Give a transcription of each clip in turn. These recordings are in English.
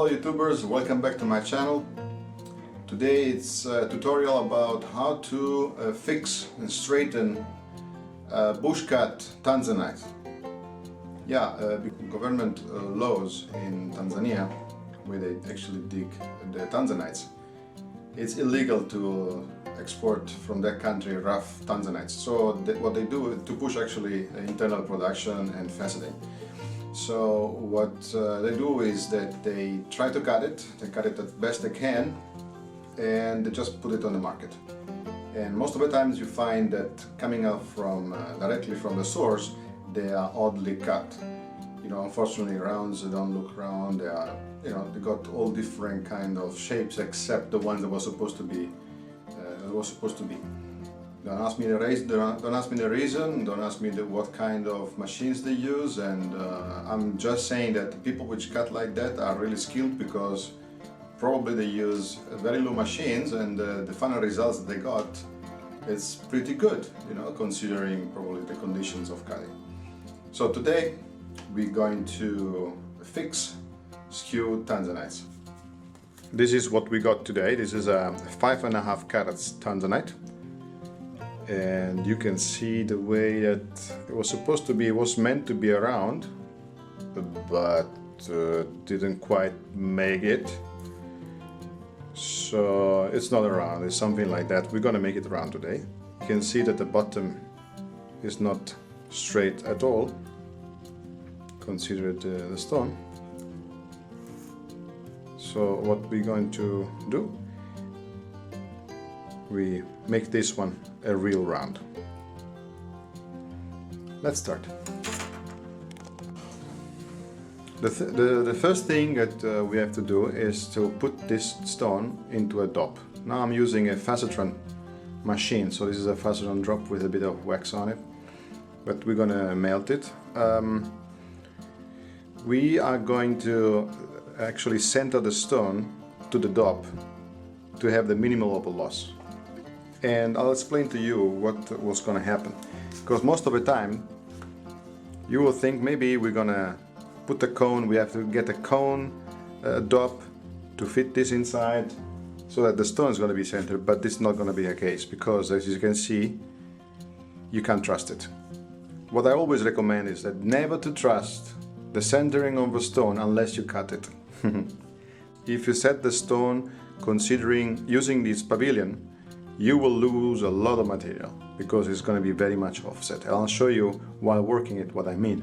Hello YouTubers, welcome back to my channel. Today it's a tutorial about how to fix and straighten bushcut Tanzanite. Government laws in Tanzania, where they actually dig the Tanzanites, it's illegal to export from that country rough Tanzanites. So what they do to push actually internal production and faceting. So what they do is that they try to cut it, as best they can, and they just put it on the market. And most of the times you find that coming out from directly from the source, they are oddly cut. You know, unfortunately rounds, they don't look round, they are, you know, they got all different kind of shapes except the ones that were supposed to be. Don't ask me the reason, don't ask me the reason, don't ask me what kind of machines they use, and I'm just saying that the people which cut like that are really skilled, because probably they use very low machines, and the final results that they got is pretty good, you know, considering probably the conditions of cutting. So today we're going to fix skew Tanzanites. This is what we got today. This is a 5.5 carats Tanzanite. And you can see the way that it was supposed to be. It was meant to be around, but didn't quite make it. So it's not around, it's something like that. We're gonna make it around today. You can see that the bottom is not straight at all. Consider the stone. So what we're going to do, we make this one a real round. Let's start. The first thing that we have to do is to put this stone into a dop. Now I'm using a facetron machine, so this is a facetron drop with a bit of wax on it, but we're gonna melt it. We are going to actually center the stone to the dop to have the minimal of a loss. And I'll explain to you what was going to happen, because most of the time you will think maybe we're gonna put a cone, we have to get a cone dop to fit this inside so that the stone is going to be centered, but this is not going to be the case, because as you can see, you can't trust it. What I always recommend is that never to trust the centering of a stone unless you cut it. If you set the stone considering using this pavilion, you will lose a lot of material because it's going to be very much offset. I'll show you while working it what I mean.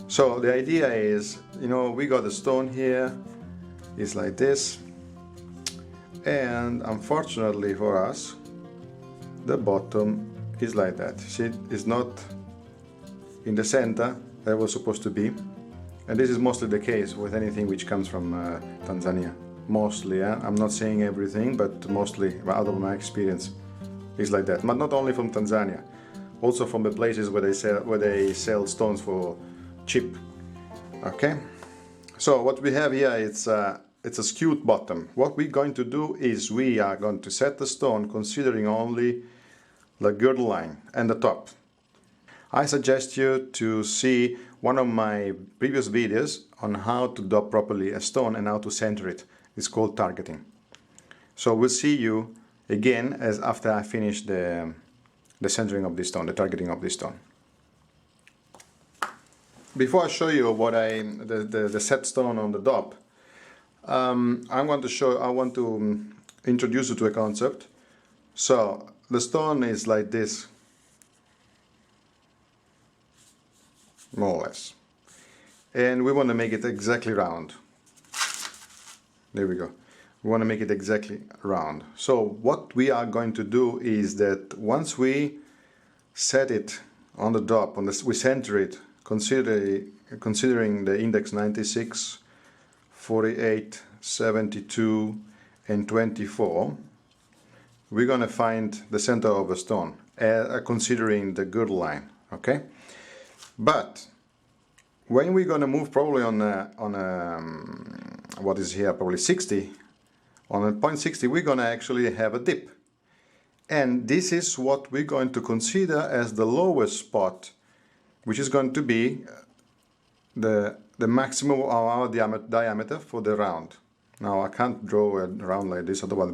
So the idea is, you know, we got a stone here, it's like this, and unfortunately for us, the bottom is like that. See, it's not in the center that was supposed to be, and this is mostly the case with anything which comes from Tanzania. Mostly, I'm not saying everything, but mostly out of my experience is like that. But not only from Tanzania, also from the places where they sell stones for cheap. Okay, so what we have here, it's a skewed bottom. What we're going to do is we are going to set the stone considering only the girdle line and the top. I suggest you to see one of my previous videos on how to dop properly a stone and how to center it. It's called targeting. So we'll see you again as after I finish the centering of this stone, the targeting of this stone. Before I show you what the set stone on the dop, I want to introduce you to a concept. So the stone is like this, more or less, and we want to make it exactly round. There we go. We want to make it exactly round. So what we are going to do is that once we set it on the dop, we center it, considering the index 96, 48, 72, and 24, we're going to find the center of the stone, considering the girdle line. Okay, but when we're going to move probably on what is here, probably 60, on a point 60, we're going to actually have a dip, and this is what we're going to consider as the lowest spot, which is going to be the the maximum of our diameter for the round. Now I can't draw a round like this, otherwise I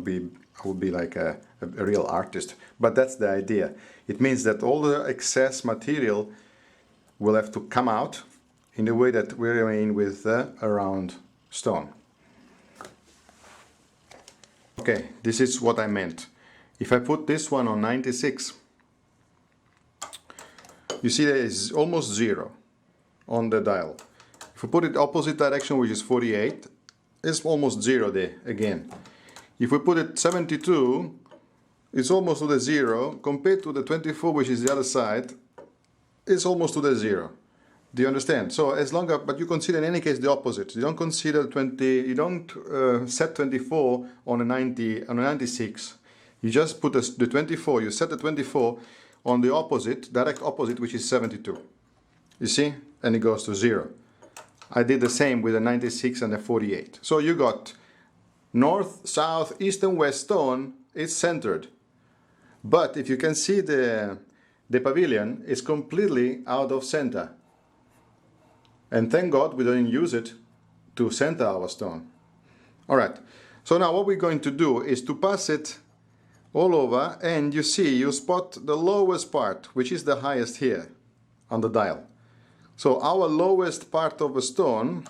would be like a real artist. But that's the idea. It means that all the excess material will have to come out in the way that we remain with a round stone. Okay, this is what I meant. If I put this one on 96, you see there is almost 0 on the dial. If we put it opposite direction, which is 48, it's almost 0 there again. If we put it 72, it's almost to the 0. Compared to the 24, which is the other side, it's almost to the 0. Do you understand? So as long as, but you consider in any case the opposite. You don't consider 20. You don't set 24 on a 90 on a 96. You just put the 24. You set the 24 on the opposite, direct opposite, which is 72. You see, and it goes to 0. I did the same with the 96 and the 48. So you got north, south, east, and west stone. It's centered, but if you can see the pavilion is completely out of center. And thank God we didn't use it to center our stone. Alright, so now what we're going to do is to pass it all over, and you see, you spot the lowest part, which is the highest here on the dial. So our lowest part of the stone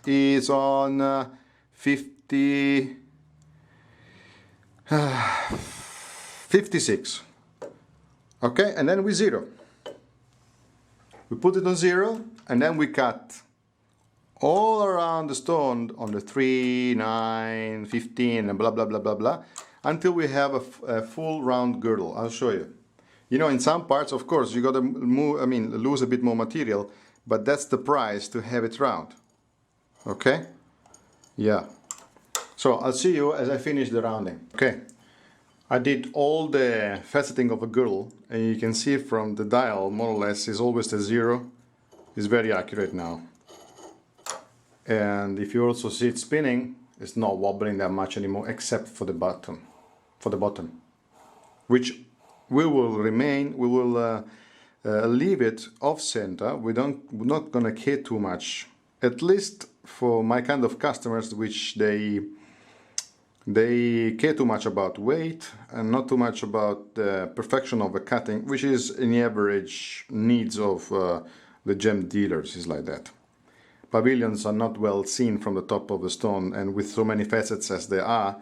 is on 56. Okay, and then we 0. We put it on 0, and then we cut all around the stone on the 3, 9, 15, and blah blah blah blah blah, until we have a full round girdle. I'll show you. You know, in some parts, of course, you got to lose a bit more material, but that's the price to have it round. Okay? Yeah. So I'll see you as I finish the rounding. Okay. I did all the faceting of a girdle, and you can see from the dial, more or less, is always the 0. It's very accurate now. And if you also see it spinning, it's not wobbling that much anymore, except for the bottom. Which we will remain, we will leave it off center. We're not gonna care too much, at least for my kind of customers, which they care too much about weight and not too much about the perfection of the cutting, which is in the average needs of the gem dealers, is like that. Pavilions are not well seen from the top of the stone, and with so many facets as there are,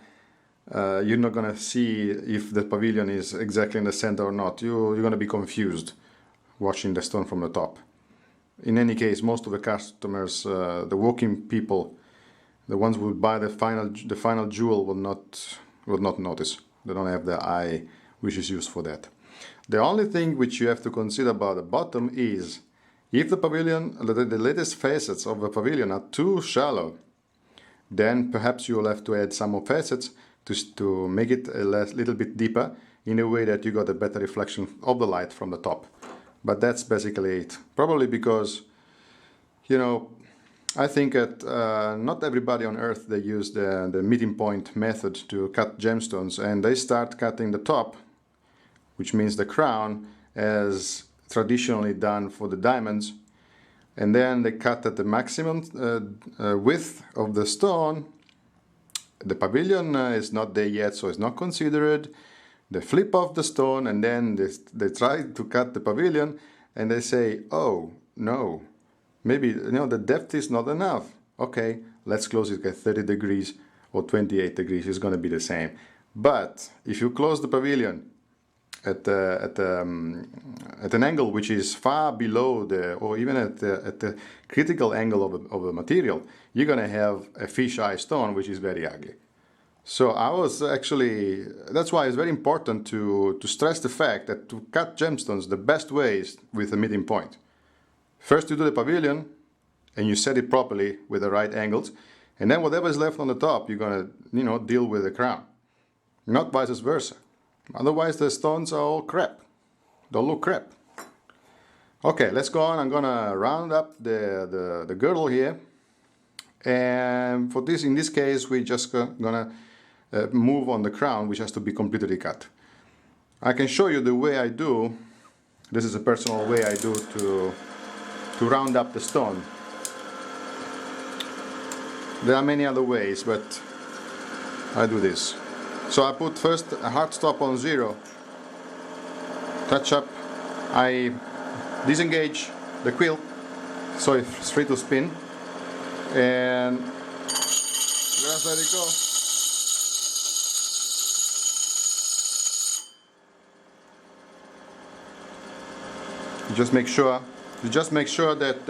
you're not going to see if the pavilion is exactly in the center or not. You're going to be confused watching the stone from the top. In any case, most of the customers, the walking people, the ones who would buy the final jewel will not notice. They don't have the eye which is used for that. The only thing which you have to consider about the bottom is if the pavilion, the latest facets of the pavilion are too shallow, then perhaps you will have to add some more facets to make it a little bit deeper, in a way that you got a better reflection of the light from the top. But that's basically it. Probably because, you know, I think that not everybody on earth, they use the meeting point method to cut gemstones, and they start cutting the top, which means the crown, as traditionally done for the diamonds, and then they cut at the maximum width of the stone. The pavilion is not there yet, so it's not considered. They flip off the stone, and then they try to cut the pavilion, and they say, oh no, maybe, you know, the depth is not enough. Okay, let's close it at 30 degrees or 28 degrees. It's going to be the same. But if you close the pavilion at an angle which is far below or even at the critical angle of the material, you're going to have a fisheye stone, which is very ugly. So that's why it's very important to stress the fact that to cut gemstones, the best way is with a meeting point. First you do the pavilion, and you set it properly with the right angles, and then whatever is left on the top, you're going to, you know, deal with the crown, not vice versa. Otherwise the stones are all crap. They'll look crap. Okay, let's go on. I'm gonna round up the girdle here, and for this, in this case, we're just gonna move on the crown, which has to be completely cut. I can show you the way I do. This is a personal way I do to round up the stone. There are many other ways, but I do this. So I put first a hard stop on 0, touch up, I disengage the quill so it's free to spin, and just let it go. You just make sure that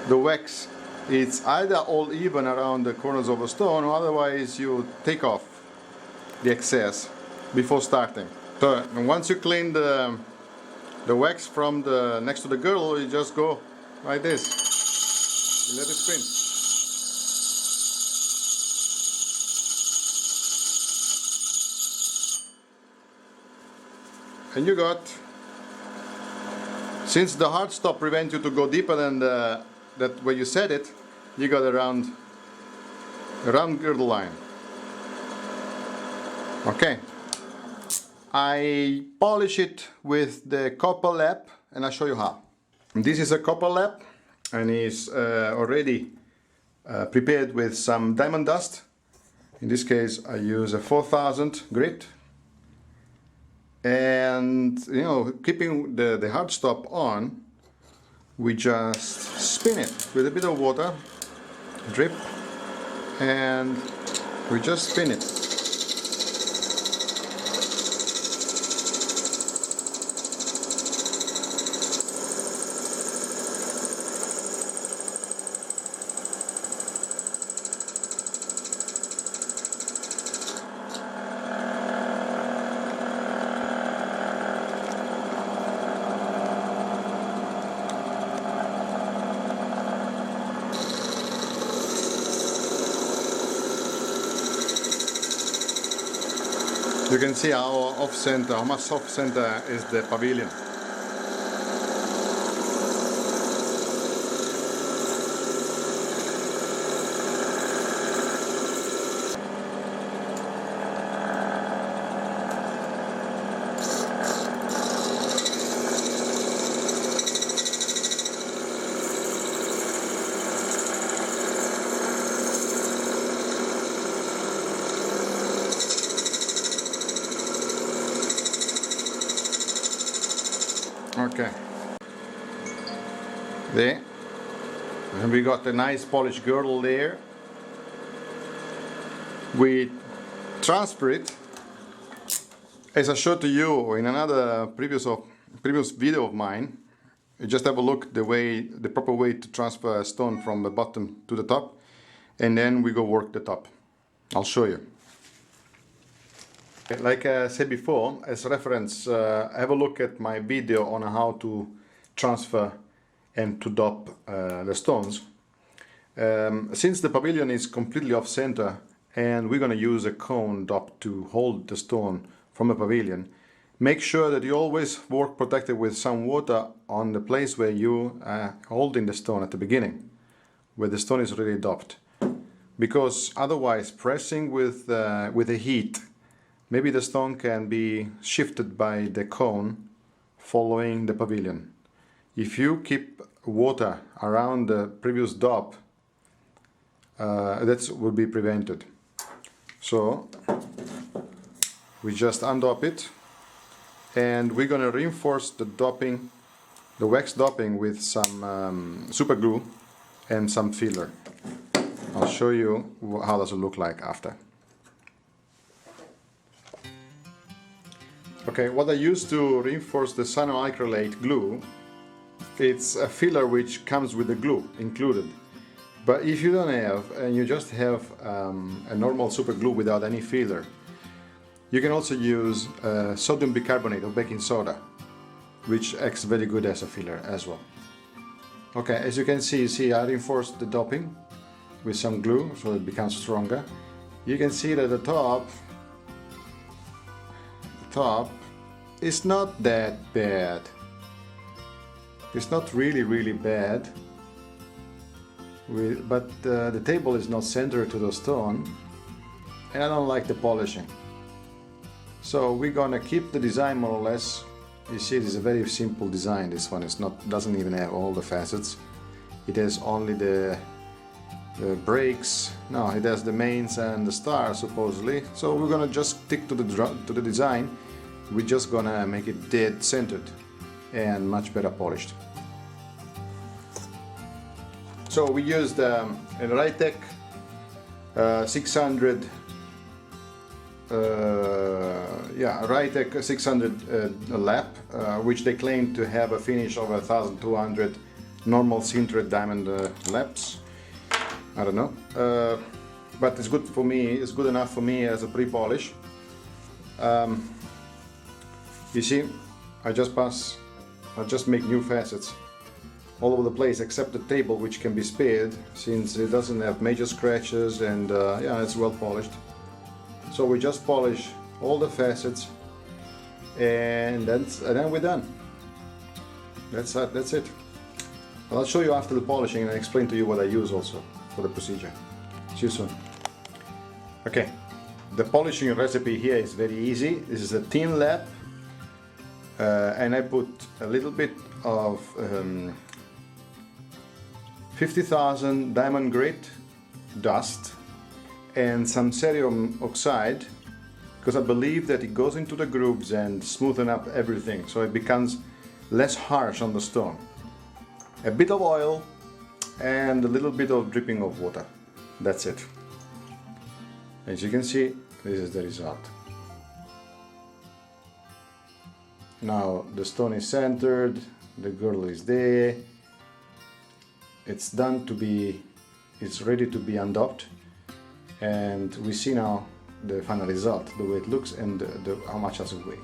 the wax is either all even around the corners of a stone, or otherwise you take off the excess before starting. So once you clean the wax from the next to the girdle, you just go like this. You let it spin. And you got, since the hard stop prevents you to go deeper than that where you set it, you got a round girdle line. Okay. I polish it with the copper lap, and I'll show you how. This is a copper lap, and it's already prepared with some diamond dust. In this case I use a 4000 grit, and you know, keeping the hard stop on, we just spin it with a bit of water, drip, and we just spin it. You can see how much off center is the pavilion. Okay, there, and we got a nice polished girdle there. We transfer it, as I showed to you in another previous video of mine. You just have a look the proper way to transfer a stone from the bottom to the top, and then we go work the top. I'll show you. Like I said before, as reference, have a look at my video on how to transfer and to dop the stones. Since the pavilion is completely off center and we're going to use a cone dop to hold the stone from the pavilion, make sure that you always work protected with some water on the place where you are holding the stone at the beginning, where the stone is already dopped. Because otherwise, pressing with the heat, maybe the stone can be shifted by the cone following the pavilion. If you keep water around the previous dop, that will be prevented. So we just undop it, and we're going to reinforce the dopping, the wax dopping, with some super glue and some filler. I'll show you how does it look like after. Okay, what I use to reinforce the cyanoacrylate glue, it's a filler which comes with the glue included. But if you don't have, and you just have a normal super glue without any filler, you can also use sodium bicarbonate or baking soda, which acts very good as a filler as well. Okay, as you can see I reinforced the doping with some glue so it becomes stronger. You can see that the top is not that bad. It's not really bad, but the table is not centered to the stone, and I don't like the polishing. So we're gonna keep the design more or less. You see, it is a very simple design. This one doesn't even have all the facets. It has only the the brakes. No, it has the mains and the stars supposedly. So we're gonna just stick to the design. We're just gonna make it dead centered and much better polished. So we used a Rytec 600 Rytec 600 lap, which they claim to have a finish of 1200 normal sintered diamond laps. I don't know, but it's good for me. It's good enough for me as a pre-polish. You see, I just make new facets all over the place, except the table, which can be spared since it doesn't have major scratches, and yeah, it's well polished. So we just polish all the facets, and then we're done. That's it. Well, I'll show you after the polishing and explain to you what I use also for the procedure. See you soon. Okay, the polishing recipe here is very easy. This is a thin lap, and I put a little bit of 50,000 diamond grit dust and some cerium oxide, because I believe that it goes into the grooves and smoothen up everything, so it becomes less harsh on the stone. A bit of oil and a little bit of dripping of water. That's it. As you can see, this is the result. Now the stone is centered, the girdle is there, it's ready to be undopped, and we see now the final result, the way it looks and how much does it weigh.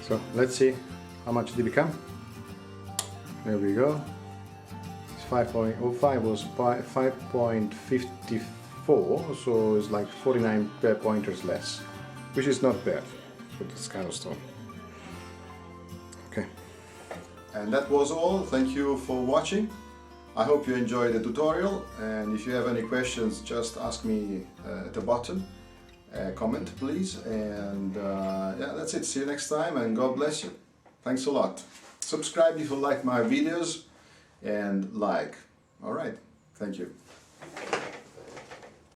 So let's see how much did it become. There we go. It's 5.05 was 5.54, so it's like 49 pointers less, which is not bad for this kind of stone. Okay, and that was all. Thank you for watching. I hope you enjoyed the tutorial, and if you have any questions, just ask me at the bottom. Comment please, and yeah, that's it. See you next time, and God bless you. Thanks a lot. Subscribe if you like my videos, and like. All right, thank you.